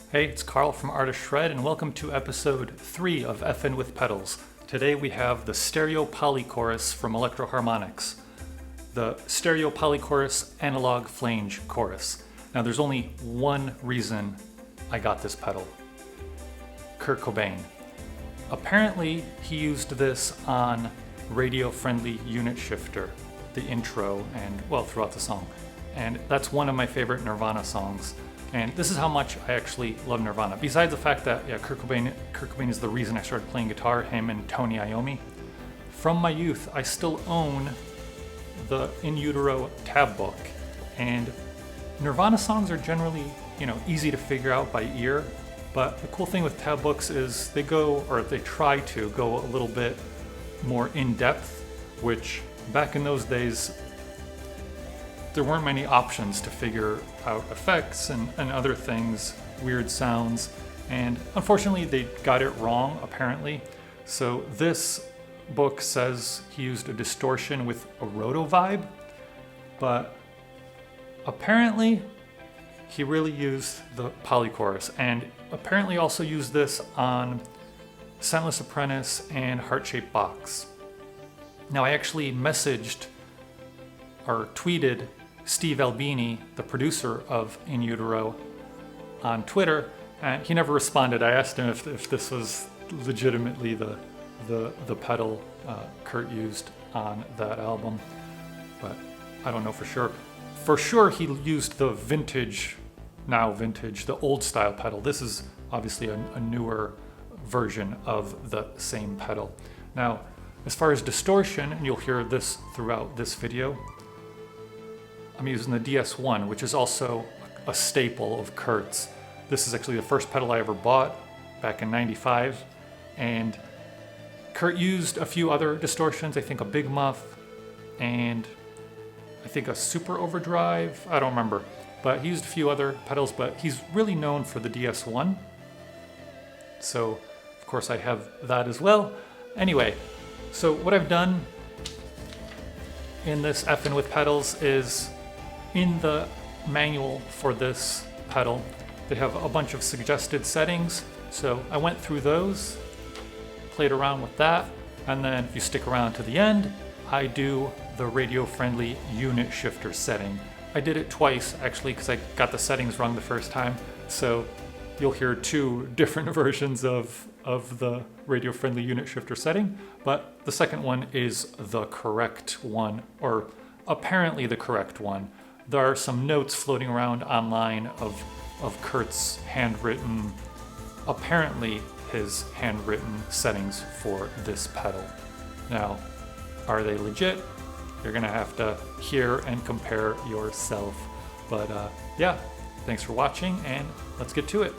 Hey, it's Carl from Artist Shred, and welcome to episode 3 of Effin with Pedals. Today we have the stereo polychorus from Electro Harmonix, the stereo polychorus analog flange chorus. Now there's only one reason I got this pedal. Kurt Cobain. Apparently he used this on radio-friendly unit shifter, the intro, and well, throughout the song. And that's one of my favorite Nirvana songs. And this is how much I actually love Nirvana. Besides the fact that Kurt Cobain is the reason I started playing guitar, him and Tony Iommi. From my youth, I still own the In Utero tab book. And Nirvana songs are generally, easy to figure out by ear. But the cool thing with tab books is they try to go a little bit more in depth, which back in those days, there weren't many options to figure out effects and other things, weird sounds, and unfortunately they got it wrong, apparently. So this book says he used a distortion with a roto vibe, but apparently he really used the polychorus, and apparently also used this on Scentless Apprentice and Heart-Shaped Box. Now I actually messaged or tweeted Steve Albini, the producer of In Utero, on Twitter, and he never responded. I asked him if this was legitimately the pedal Kurt used on that album, but I don't know for sure. For sure he used the the old style pedal. This is obviously a newer version of the same pedal. Now, as far as distortion, and you'll hear this throughout this video, I'm using the DS1, which is also a staple of Kurt's. This is actually the first pedal I ever bought back in '95, and Kurt used a few other distortions, I think a Big Muff, and I think a Super Overdrive, I don't remember, but he used a few other pedals, but he's really known for the DS1. So, of course, I have that as well. Anyway, so what I've done in this Effin' with Pedals is, in the manual for this pedal, they have a bunch of suggested settings. So I went through those, played around with that, and then if you stick around to the end, I do the radio-friendly unit shifter setting. I did it twice, actually, because I got the settings wrong the first time. So you'll hear two different versions of the radio-friendly unit shifter setting, but the second one is the correct one, or apparently the correct one. There are some notes floating around online of Kurt's handwritten, apparently his handwritten settings for this pedal. Now, are they legit? You're gonna have to hear and compare yourself. But yeah, thanks for watching, and let's get to it.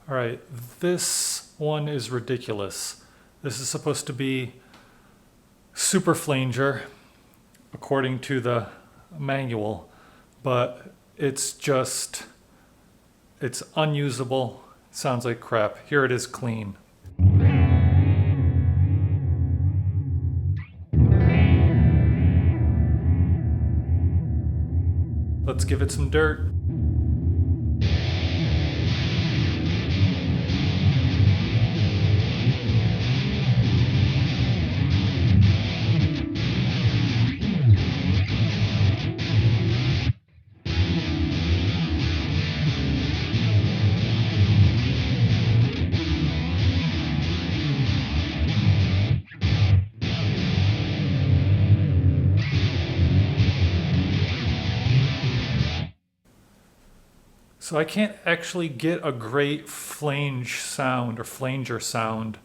All right, this one is ridiculous. This is supposed to be super flanger, according to the manual, but it's unusable. It sounds like crap. Here it is clean. Let's give it some dirt. So I can't actually get a great flange sound or flanger sound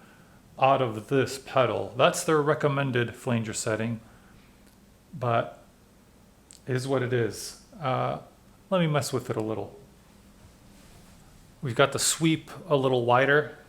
out of this pedal. That's their recommended flanger setting, but it is what it is. Let me mess with it a little. We've got the sweep a little wider.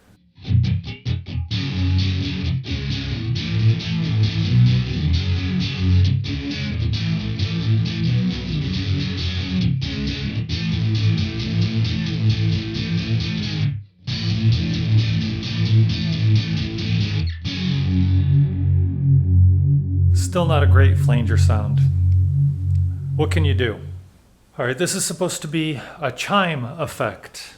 Still not a great flanger sound. What can you do? All right, this is supposed to be a chime effect.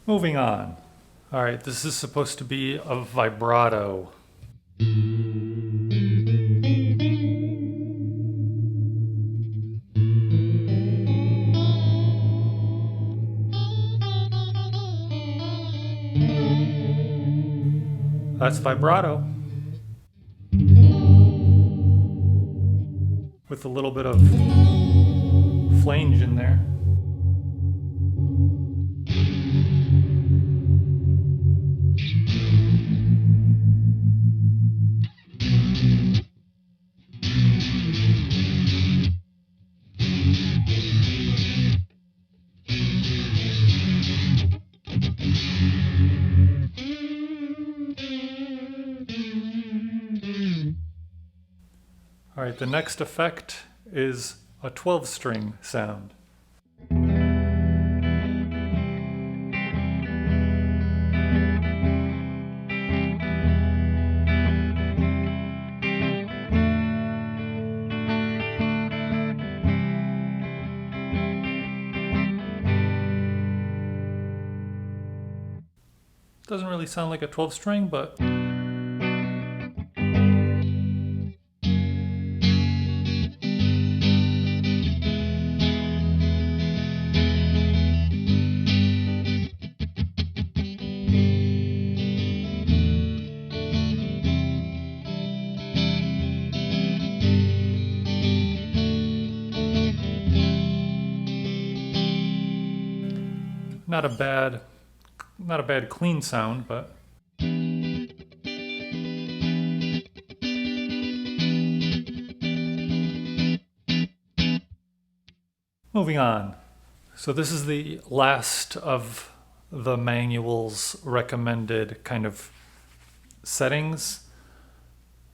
Moving on. All right, this is supposed to be a vibrato. That's vibrato. With a little bit of flange in there. All right, the next effect is a 12-string sound. Doesn't really sound like a 12-string, but not a bad clean sound, but moving on. So this is the last of the manual's recommended kind of settings.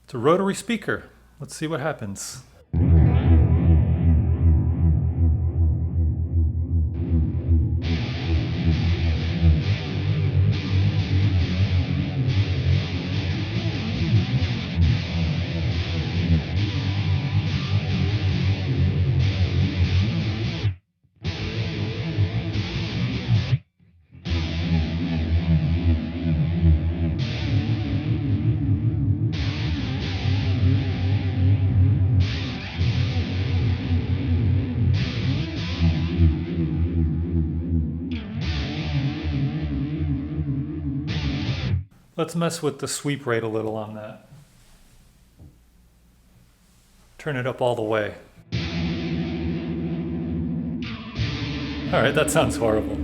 It's a rotary speaker. Let's see what happens. Let's mess with the sweep rate a little on that. Turn it up all the way. All right, that sounds horrible.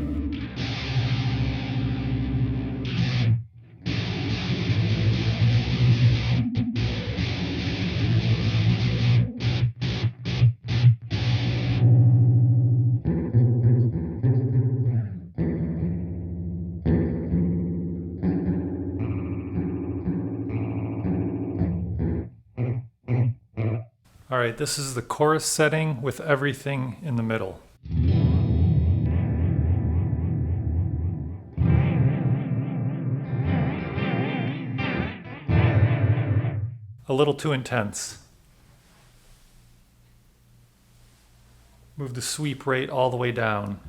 Alright, this is the chorus setting with everything in the middle. A little too intense. Move the sweep rate all the way down.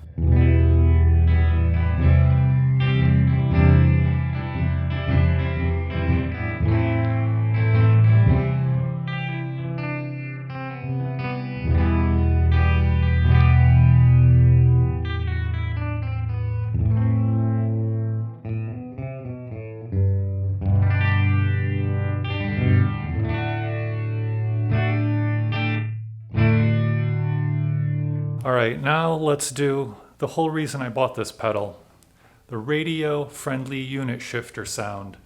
Alright, now let's do the whole reason I bought this pedal. The radio-friendly unit shifter sound.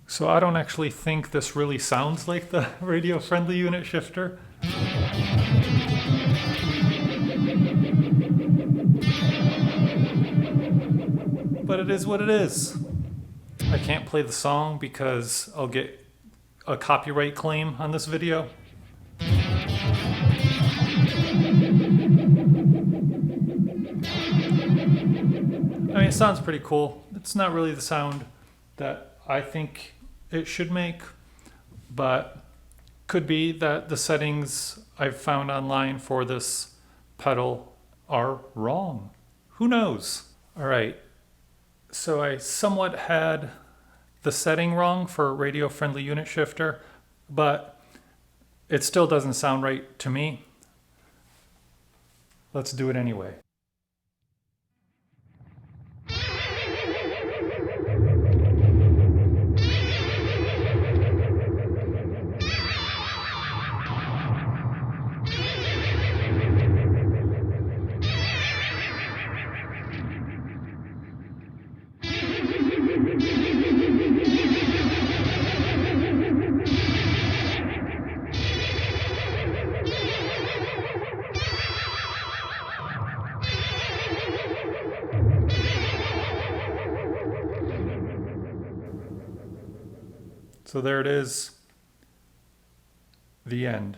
So I don't actually think this really sounds like the radio-friendly unit shifter. But it is what it is. I can't play the song because I'll get a copyright claim on this video. I mean, it sounds pretty cool. It's not really the sound that I think it should make, but could be that the settings I've found online for this pedal are wrong. Who knows? All right, so I somewhat had the setting wrong for radio-friendly unit shifter, but it still doesn't sound right to me. Let's do it anyway. So there it is, the end.